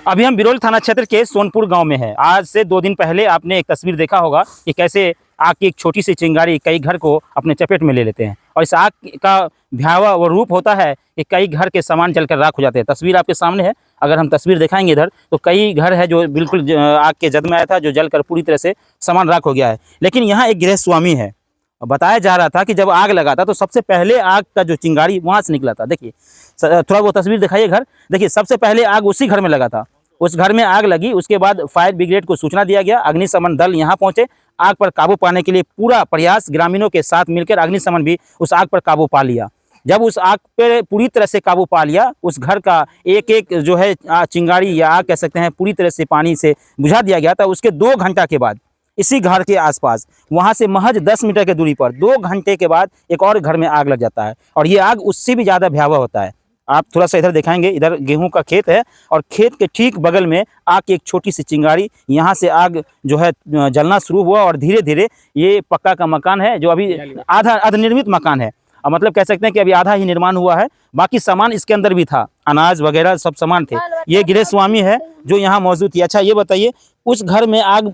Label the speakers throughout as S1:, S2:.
S1: अभी हम बिरोल थाना क्षेत्र के सोनपुर गांव में हैं। आज से 2 दिन पहले आपने एक तस्वीर देखा होगा कि कैसे आग की एक छोटी सी चिंगारी कई घर को अपने चपेट में ले लेते हैं और इस आग का भयावह वो रूप होता है कि कई घर के सामान जलकर राख हो जाते हैं। तस्वीर आपके सामने है, अगर हम तस्वीर दिखाएंगे इधर तो कई घर है जो बिल्कुल आग के जद में आया था, जो जलकर पूरी तरह से सामान राख हो गया है। लेकिन यहाँ एक गृह स्वामी है, बताया जा रहा था कि जब आग लगा था तो सबसे पहले आग का जो चिंगारी वहाँ से निकला था। देखिए थोड़ा वो तस्वीर दिखाइए घर। देखिए सबसे पहले आग उसी घर में लगा था, उस घर में आग लगी। उसके बाद फायर ब्रिगेड को सूचना दिया गया, अग्निशमन दल यहाँ पहुंचे। आग पर काबू पाने के लिए पूरा प्रयास ग्रामीणों के साथ मिलकर अग्निशमन भी उस आग पर काबू पा लिया। जब उस आग पर पूरी तरह से काबू पा लिया, उस घर का एक एक जो है चिंगारी या आग कह सकते हैं पूरी तरह से पानी से बुझा दिया गया था। उसके 2 घंटा के बाद इसी घर के आसपास वहां से महज 10 मीटर की दूरी पर 2 घंटे के बाद एक और घर में आग लग जाता है और ये आग उससे भी ज़्यादा भयावह होता है। आप थोड़ा सा इधर दिखाएंगे, इधर गेहूं का खेत है और खेत के ठीक बगल में आग की एक छोटी सी चिंगारी, यहाँ से आग जो है जलना शुरू हुआ और धीरे धीरे ये पक्का का मकान है जो अभी आधा अर्धनिर्मित मकान है और मतलब कह सकते हैं कि अभी आधा ही निर्माण हुआ है, बाकी सामान इसके अंदर भी था, अनाज वगैरह सब सामान थे। ये गृह स्वामी है जो यहाँ मौजूद थी। अच्छा ये बताइए, उस घर में आग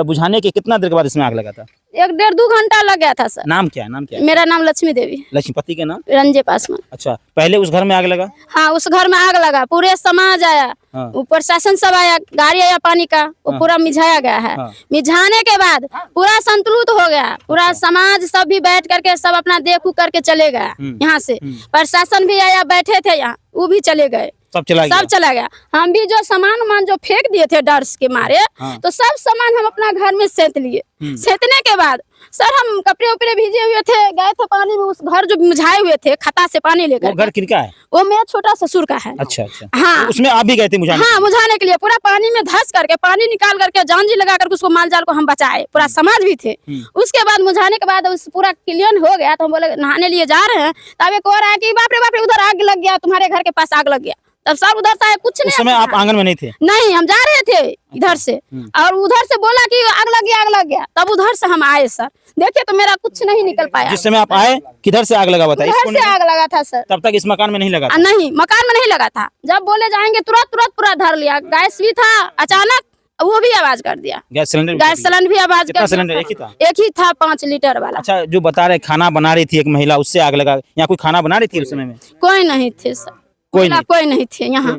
S1: बुझाने के कितना देर के बाद इसमें आग लगा था?
S2: 1-1.5-2 घंटा लग गया था सर।
S1: नाम क्या है? नाम क्या है?
S2: मेरा नाम लक्ष्मी देवी।
S1: लक्ष्मीपति का नाम?
S2: रंजे पासवान।
S1: अच्छा, पहले उस घर में आग लगा?
S2: हाँ, उस घर में आग लगा, पूरे समाज आया, ऊपर शासन सब आया, गाड़ी आया पानी का, वो पूरा मिझाया गया है। मिझाने के बाद पूरा संतुलित हो गया, पूरा समाज सब भी बैठ करके सब अपना देख उख करके चले गया। यहाँ से प्रशासन भी आया, बैठे थे यहाँ, वो भी चले गए, सब चला गया। हम भी जो सामान जो फेंक दिए थे डर के मारे, तो सब सामान हम अपना घर में सेंत लिए। सेंतने के बाद सर हम कपड़े उपड़े भीजे हुए थे, गए थे पानी में, उस घर जो मुझाए हुए थे खता से पानी लेकर।
S1: वो घर किनका है?
S2: वो मेरा छोटा ससुर का है।
S1: अच्छा अच्छा।
S2: हाँ,
S1: तो उसमें आप भी गए थे मुझाने?
S2: हाँ, मुझाने के लिए पूरा पानी में धस करके, पानी निकाल करके, जांजी लगा करके उसको माल जाल को हम बचाए, पूरा समाज भी थे। उसके बाद मुझाने के बाद उस पूरा क्लियर हो गया तो हम बोले नहाने लिए जा रहे हैं, तब एक और आया कि बाप रे उधर आग लग गया, तुम्हारे घर के पास आग लग गया। तब सर उधर से कुछ नहीं।
S1: उस समय आप आंगन में नहीं थे? नहीं,
S2: हम जा रहे थे इधर से और उधर से बोला कि आग लग गया, तब उधर से हम आए सर। देखिए तो मेरा कुछ नहीं निकल पाया।
S1: जिस समय आप आए किधर से आग लगा हुआ था?
S2: इधर से आग लगा था सर।
S1: तब तक इस मकान में नहीं लगा था?
S2: नहीं, मकान में नहीं लगा था। जब बोले जाएंगे तुरंत पूरा धर लिया। गैस भी था, अचानक वो भी आवाज कर दिया।
S1: गैस सिलेंडर भी
S2: आवाज कर।
S1: सिलेंडर एक ही था?
S2: एक ही था, 5 लीटर वाला।
S1: अच्छा, जो बता रहे खाना बना रही थी एक महिला, उससे आग लगा। यहाँ कोई खाना बना रही थी उस समय में?
S2: कोई नहीं थे सर, कोई नहीं थे यहाँ।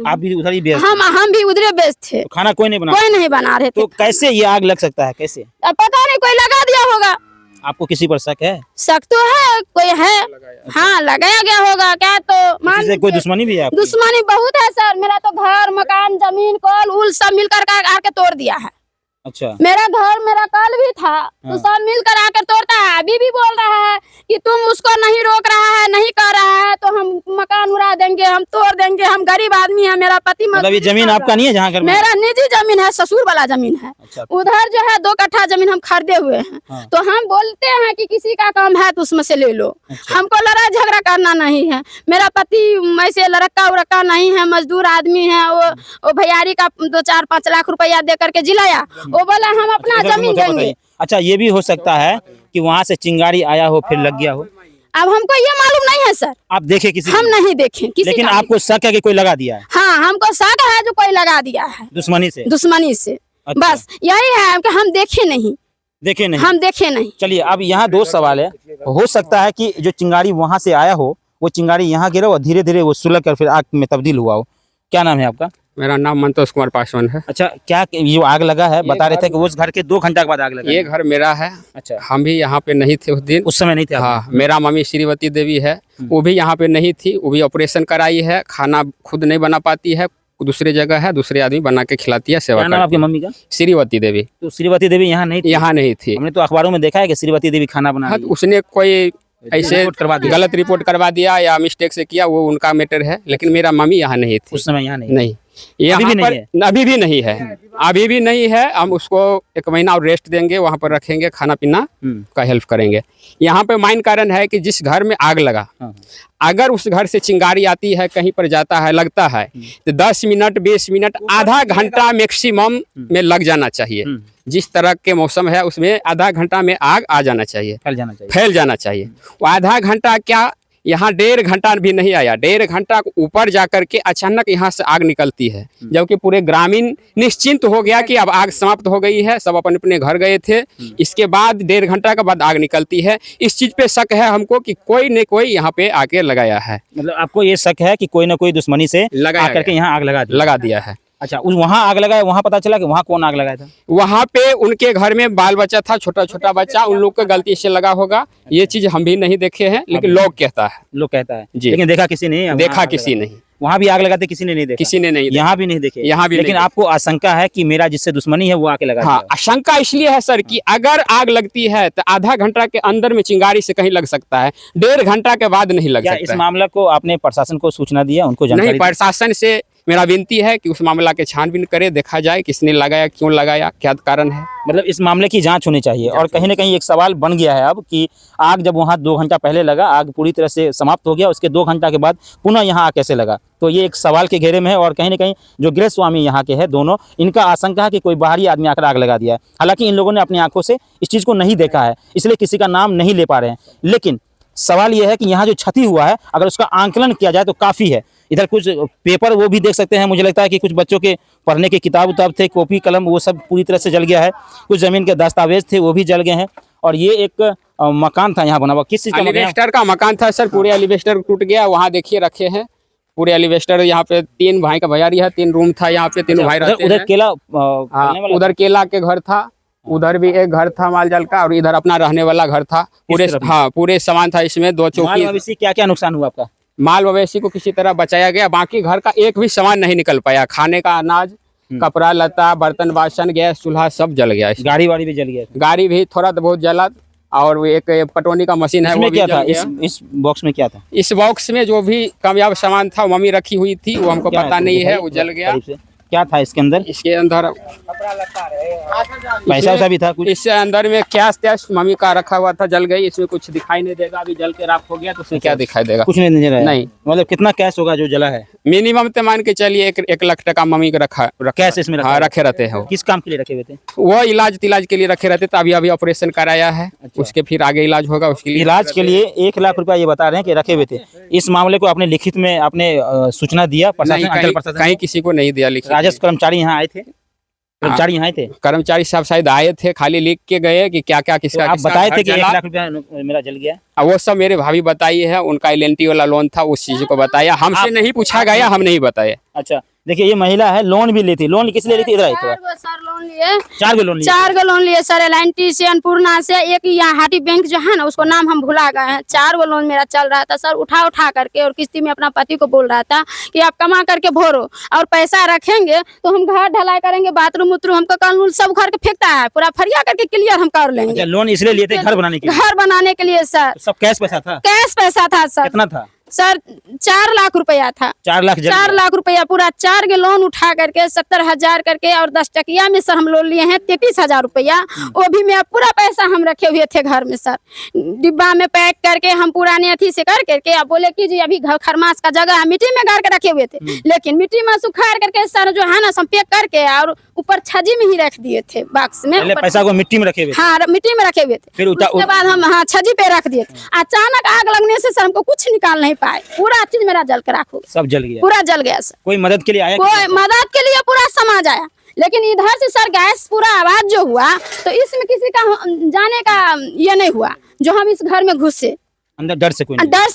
S1: आप भी उधर ही व्यस्त?
S2: हम भी उधर व्यस्त थे।
S1: तो खाना कोई नहीं बना रहे थे? तो कैसे ये आग लग सकता है? कैसे
S2: पता नहीं, कोई लगा दिया होगा।
S1: आपको किसी पर शक है?
S2: शक तो है, कोई है। हाँ, लगाया गया होगा क्या? तो मान से
S1: कोई दुश्मनी भी है?
S2: दुश्मनी बहुत है सर। मेरा तो घर मकान जमीन कल उल सब मिलकर आके तोड़ दिया है।
S1: अच्छा,
S2: मेरा घर मेरा कल भी था, तो सब मिलकर आकर तोड़ता है। अभी भी बोल रहा है कि तुम उसको नहीं रोक रहा है, नहीं कर रहा है तो हम मकान उड़ा देंगे, हम तोड़ देंगे। हम गरीब आदमी है, मेरा पति
S1: मतलब ये जमीन आपका नहीं है? जहाँ
S2: मेरा निजी जमीन है, ससुर वाला जमीन है।
S1: अच्छा।
S2: उधर जो है 2 कट्ठा जमीन हम खरीदे हुए हैं। तो हम बोलते हैं कि किसी का काम है तो उसमें से ले लो।
S1: अच्छा।
S2: हमको लड़ाई झगड़ा करना नहीं है। मेरा पति ऐसे लड़का उड़का नहीं है, मजदूर आदमी है। वो भैयारी का 2-4-5 लाख रुपया दे करके जिलाया, वो बोला हम अपना जमीन देंगे।
S1: अच्छा, ये भी हो सकता है कि वहाँ से चिंगारी आया हो फिर लग गया हो?
S2: अब हमको ये मालूम नहीं है सर।
S1: आप देखे किसी? हम
S2: नहीं देखे किसी।
S1: लेकिन आपको शक है कि कोई लगा दिया है?
S2: हाँ, हमको शक है जो कोई लगा दिया है दुश्मनी से। अच्छा। बस यही है कि हम देखे नहीं। हम देखे नहीं।
S1: चलिए, अब यहाँ 2 सवाल है। हो सकता है कि जो चिंगारी वहाँ से आया हो, वो चिंगारी यहाँ गिरा और धीरे धीरे वो सुलग कर फिर आग में तब्दील हुआ हो। क्या नाम है आपका?
S3: मेरा नाम मंतोष कुमार पासवान है।
S1: अच्छा, क्या ये आग लगा है? बता रहे थे कि उस घर के 2 घंटा के बाद आग लगा।
S3: ये घर मेरा है। अच्छा, हम भी यहाँ पे नहीं थे उस दिन।
S1: उस समय नहीं थे?
S3: हाँ, मेरा मम्मी श्रीवती देवी है, वो भी यहाँ पे नहीं थी। वो भी ऑपरेशन कराई है, खाना खुद नहीं बना पाती है, दूसरे जगह है, दूसरे आदमी बना के खिलाती है, सेवा करती है।
S1: आपकी मम्मी का?
S3: श्रीवती देवी।
S1: तो श्रीवती देवी यहाँ नहीं थी?
S3: यहाँ नहीं थी।
S1: हमने तो अखबारों में देखा है कि श्रीवती देवी खाना बना रही है।
S3: उसने कोई ऐसे गलत रिपोर्ट करवा दिया या मिस्टेक से किया, वो उनका मैटर है। लेकिन मेरा मम्मी यहाँ नहीं थी
S1: उस समय। यहाँ
S3: नहीं, यहाँ पर अभी भी नहीं है। अभी भी नहीं है। हम उसको 1 महीना और रेस्ट देंगे, वहाँ पर रखेंगे, खाना पीना का हेल्प करेंगे। यहाँ पे मेन कारण है कि जिस घर में आग लगा, अगर उस घर से चिंगारी आती है, कहीं पर जाता है, लगता है, तो 10 मिनट 20 मिनट आधा घंटा मैक्सिमम में लग जाना चाहिए। जिस तरह के मौसम है उसमें आधा घंटा में आग आ जाना चाहिए, फैल जाना चाहिए। वो आधा घंटा क्या यहाँ 1.5 घंटा भी नहीं आया। 1.5 घंटा ऊपर जाकर के अचानक यहाँ से आग निकलती है, जबकि पूरे ग्रामीण निश्चिंत हो गया कि अब आग समाप्त हो गई है, सब अपने अपने घर गए थे। इसके बाद 1.5 घंटा के बाद आग निकलती है। इस चीज पे शक है हमको कि कोई न कोई यहाँ पे आके लगाया है।
S1: मतलब आपको ये शक है कि कोई ना कोई दुश्मनी से
S3: लगाया
S1: करके यहाँ आग
S3: लगा दिया है।
S1: अच्छा, उस वहाँ आग लगाया, वहाँ पता चला कि वहाँ कौन आग लगाया था?
S3: वहाँ पे उनके घर में बाल बच्चा था, छोटा छोटा बच्चा, उन लोग को गलती से लगा होगा। ये चीज हम भी नहीं देखे हैं, लेकिन लोग कहता है जी।
S1: लेकिन देखा किसी ने?
S3: देखा किसी नहीं।
S1: वहाँ भी आग लगाते किसी ने नहीं देखा?
S3: किसी ने नहीं।
S1: यहाँ भी नहीं देखे?
S3: यहाँ भी।
S1: लेकिन आपको आशंका है कि मेरा जिससे दुश्मनी है वो आके लगा?
S3: हाँ, आशंका इसलिए है सर कि अगर आग लगती है तो आधा घंटा के अंदर में चिंगारी से कहीं लग सकता है, 1.5 घंटा के बाद नहीं लग सकता।
S1: इस मामला को आपने प्रशासन को सूचना दिया, उनको जानकारी?
S3: नहीं, प्रशासन से मेरा विनती है कि उस मामला के छानबीन करे, देखा जाए किसने लगाया, क्यों लगाया, क्या कारण है।
S1: मतलब इस मामले की जांच होनी चाहिए। और कहीं ना कहीं एक सवाल बन गया है अब कि आग जब वहाँ 2 घंटा पहले लगा, आग पूरी तरह से समाप्त हो गया, उसके 2 घंटा के बाद पुनः यहाँ आग कैसे लगा? तो ये एक सवाल के घेरे में है। और कहीं ना कहीं जो गृह स्वामी यहाँ के हैं दोनों, इनका आशंका है कि कोई बाहरी आदमी आकर आग लगा दिया है। हालांकि इन लोगों ने अपनी आंखों से इस चीज़ को नहीं देखा है, इसलिए किसी का नाम नहीं ले पा रहे हैं। लेकिन सवाल यह है कि यहाँ जो क्षति हुआ है, अगर उसका आंकलन किया जाए तो काफ़ी है। इधर कुछ पेपर वो भी देख सकते हैं, मुझे लगता है कि कुछ बच्चों के पढ़ने के किताब उताब थे, कॉपी कलम, वो सब पूरी तरह से जल गया है। कुछ ज़मीन के दस्तावेज थे वो भी जल गए हैं। और ये एक मकान था यहाँ बना हुआ, किस चीज़ का?
S3: एलिवेस्टर का मकान था सर, पूरे एलिवेस्टर टूट गया। वहाँ देखिए रखे हैं पूरे एलिवेस्टर। यहाँ पे 3 भाई का भैयारी है, 3 रूम था यहाँ पे, 3 भाई रहते हैं।
S1: उधर केला,
S3: उधर केला के घर था, उधर भी एक घर था माल जाल का, और इधर अपना रहने वाला घर था। पूरे पूरे सामान था इसमें। 2 चौकी।
S1: क्या क्या नुकसान हुआ आपका?
S3: माल मवेशी को किसी तरह बचाया गया, बाकी घर का एक भी सामान नहीं निकल पाया। खाने का अनाज, कपड़ा लता, बर्तन बासन, गैस चूल्हा सब जल गया।
S1: गाड़ी वाड़ी भी जल गया?
S3: गाड़ी भी थोड़ा बहुत जला। और वो एक पटौनी का मशीन है, वो भी
S1: क्या
S3: जल
S1: था?
S3: गया।
S1: इस बॉक्स में क्या था?
S3: इस बॉक्स में जो भी कामयाब सामान था, मम्मी रखी हुई थी, वो हमको पता नहीं है, वो जल गया।
S1: क्या था इसके अंदर?
S3: इसके अंदर
S1: पैसा वैसा भी था कुछ?
S3: इससे अंदर में कैश तैश मम्मी का रखा हुआ था, जल गई। इसमें कुछ दिखाई नहीं देगा, अभी जल के राख हो गया तो उसमें क्या दिखाई देगा?
S1: कुछ नहीं नजर आया?
S3: नहीं।
S1: मतलब कितना कैश होगा जो जला है?
S3: मिनिमम तो मान के चलिए 1 लाख टका मम्मी को रखा
S1: कैश इसमें
S3: हाँ, रखे रहते हैं।
S1: किस काम के लिए रखे हुए थे?
S3: वो इलाज तिलाज के लिए रखे रहते थे। अभी ऑपरेशन कराया है।
S1: अच्छा।
S3: उसके फिर आगे इलाज होगा, उसके लिए
S1: इलाज के लिए 1 लाख रुपया ये बता रहे हैं कि रखे हुए थे। इस मामले को आपने लिखित में आपने सूचना दिया?
S3: कहीं किसी को नहीं दिया लिखित।
S1: राजस्व कर्मचारी यहाँ आए थे? कर्मचारी यहाँ थे?
S3: कर्मचारी साहब शायद आए थे, खाली लिख के गए कि क्या क्या किसका।
S1: आप बताए थे कि 1 लाख रुपया मेरा जल गया?
S3: वो सब मेरे भाभी बताई है, उनका LNT वाला लोन था, उस चीज को बताया। हमसे नहीं पूछा गया, हम नहीं बताए।
S1: अच्छा, देखिए ये महिला है, लोन भी ली थी। लोन किस लिए ली थी? इधर आई थोड़ा।
S2: 4 गो लोन लिए।
S1: 4 गो लोन लिए?
S2: 4 गो लोन लिए सर, LNT से, अन्नपूर्णा से, एक यहाँ हाटी बैंक जो है ना, उसको नाम हम भुला गए हैं। 4 गो लोन मेरा चल रहा था सर, उठा करके। और किस्ती में अपना पति को बोल रहा था कि आप कमा करके भरो और पैसा रखेंगे तो हम घर ढलाई करेंगे, बाथरूम उथरूम हमको कानून सब घर के फेंकता है, पूरा फरिया करके क्लियर हम कर लेंगे।
S1: अच्छा, लोन इसलिए लिए थे घर बनाने के लिए?
S2: घर बनाने के लिए सर।
S1: सब कैश पैसा था?
S2: कैश पैसा था सर।
S1: कितना था
S2: सर? 4 लाख रुपया था।
S1: 4 लाख?
S2: 4 लाख रुपया पूरा 4 के लोन उठा करके 70,000 करके। और 10 टकिया में सर हम लोन लिए हैं 33,000 रुपया। वो भी में पूरा पैसा हम रखे हुए थे घर में सर, डिब्बा में पैक करके हम पुराने अथी से कर करके। अब बोले कि जी अभी खरमास का जगह मिट्टी में गाड़ के रखे हुए थे, लेकिन मिट्टी में सुखाड़ करके सर जो है ना सब पैक करके और ऊपर छजी में ही रख दिए थे बॉक्स में।
S1: पैसा को मिट्टी में रखे हुए?
S2: हाँ, मिट्टी में रखे हुए थे। फिर उसके बाद हम छजी पे रख दिए थे। अचानक आग लगने से सर हमको कुछ निकाल नहीं पाए, पूरा चीज मेरा जल कर राख हो गया।
S1: सब जल गया? पूरा
S2: जल गया सर।
S1: कोई मदद के लिए आया?
S2: कोई मदद के लिए पूरा समाज आया, लेकिन इधर से सर गैस पूरा आवाज जो हुआ तो इसमें किसी का जाने का ये नहीं हुआ। जो हम इस घर में घुसे
S1: अंदर डर से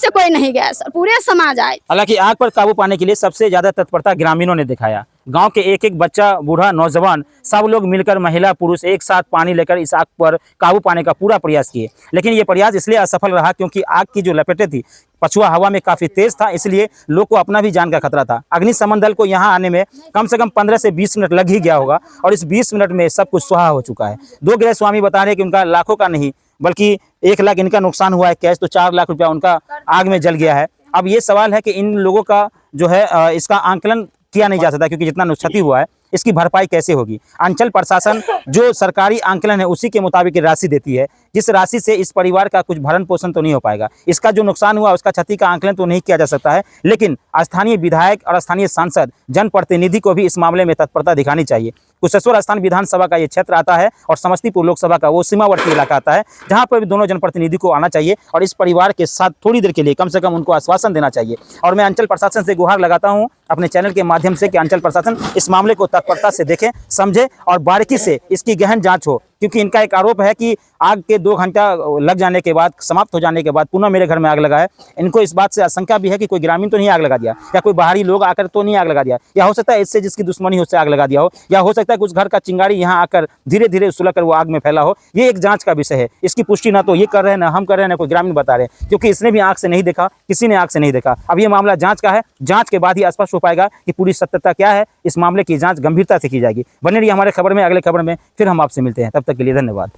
S2: कोई नहीं गया सर, पूरे समाज आए।
S1: हालांकि आग पर काबू पाने के लिए सबसे ज्यादा तत्परता ग्रामीणों ने दिखाया। गांव के एक बच्चा, बूढ़ा, नौजवान सब लोग मिलकर, महिला पुरुष एक साथ पानी लेकर इस आग पर काबू पाने का पूरा प्रयास किए। लेकिन ये प्रयास इसलिए असफल रहा क्योंकि आग की जो लपेटें थी, पछुआ हवा में काफी तेज था, इसलिए लोग को अपना भी जान का खतरा था। अग्निशमन दल को यहाँ आने में कम से कम 15 से 20 मिनट लग ही गया होगा और इस 20 मिनट में सब कुछ सुहा हो चुका है। 2 गृह स्वामी बता रहे हैं कि उनका लाखों का नहीं बल्कि 1 लाख इनका नुकसान हुआ है कैश, तो 4 लाख रुपया उनका आग में जल गया है। अब ये सवाल है कि इन लोगों का जो है इसका आंकलन किया नहीं जा सकता क्योंकि जितना क्षति हुआ है इसकी भरपाई कैसे होगी। अंचल प्रशासन जो सरकारी आंकलन है उसी के मुताबिक राशि देती है, जिस राशि से इस परिवार का कुछ भरण पोषण तो नहीं हो पाएगा। इसका जो नुकसान हुआ उसका क्षति का आंकलन तो नहीं किया जा सकता है, लेकिन स्थानीय विधायक और स्थानीय सांसद, जनप्रतिनिधि को भी इस मामले में तत्परता दिखानी चाहिए। कुशेश्वर स्थान विधानसभा का ये क्षेत्र आता है और समस्तीपुर लोकसभा का वो सीमावर्ती इलाका आता है, जहाँ पर भी दोनों जनप्रतिनिधि को आना चाहिए और इस परिवार के साथ थोड़ी देर के लिए कम से कम उनको आश्वासन देना चाहिए। और मैं अंचल प्रशासन से गुहार लगाता हूँ अपने चैनल के माध्यम से कि अंचल प्रशासन इस मामले को तत्परता से देखे, समझे और बारीकी से इसकी गहन जांच हो, क्योंकि इनका एक आरोप है कि आग के 2 घंटा लग जाने के बाद, समाप्त हो जाने के बाद पुनः मेरे घर में आग लगा है। इनको इस बात से आशंका भी है कि कोई ग्रामीण तो नहीं आग लगा दिया, या कोई बाहरी लोग आकर तो नहीं आग लगा दिया, या हो सकता है इससे जिसकी दुश्मनी हो उससे आग लगा दिया हो, या हो सकता है कुछ घर का चिंगारी यहाँ आकर धीरे धीरे सुलगकर वो आग में फैला हो। ये एक जांच का विषय है। इसकी पुष्टि ना तो ये कर रहे हैं, ना हम कर रहे हैं, ना कोई ग्रामीण बता रहे हैं, क्योंकि इसने भी आंख से नहीं देखा, किसी ने आंख से नहीं देखा। अब ये मामला जांच का है, जांच के बाद ही स्पष्ट हो पाएगा कि पूरी सत्यता क्या है। इस मामले की जांच गंभीरता से की जाएगी। बने रहिए हमारे खबर में, अगले खबर में फिर हम आपसे मिलते हैं। तब तक के लिए धन्यवाद।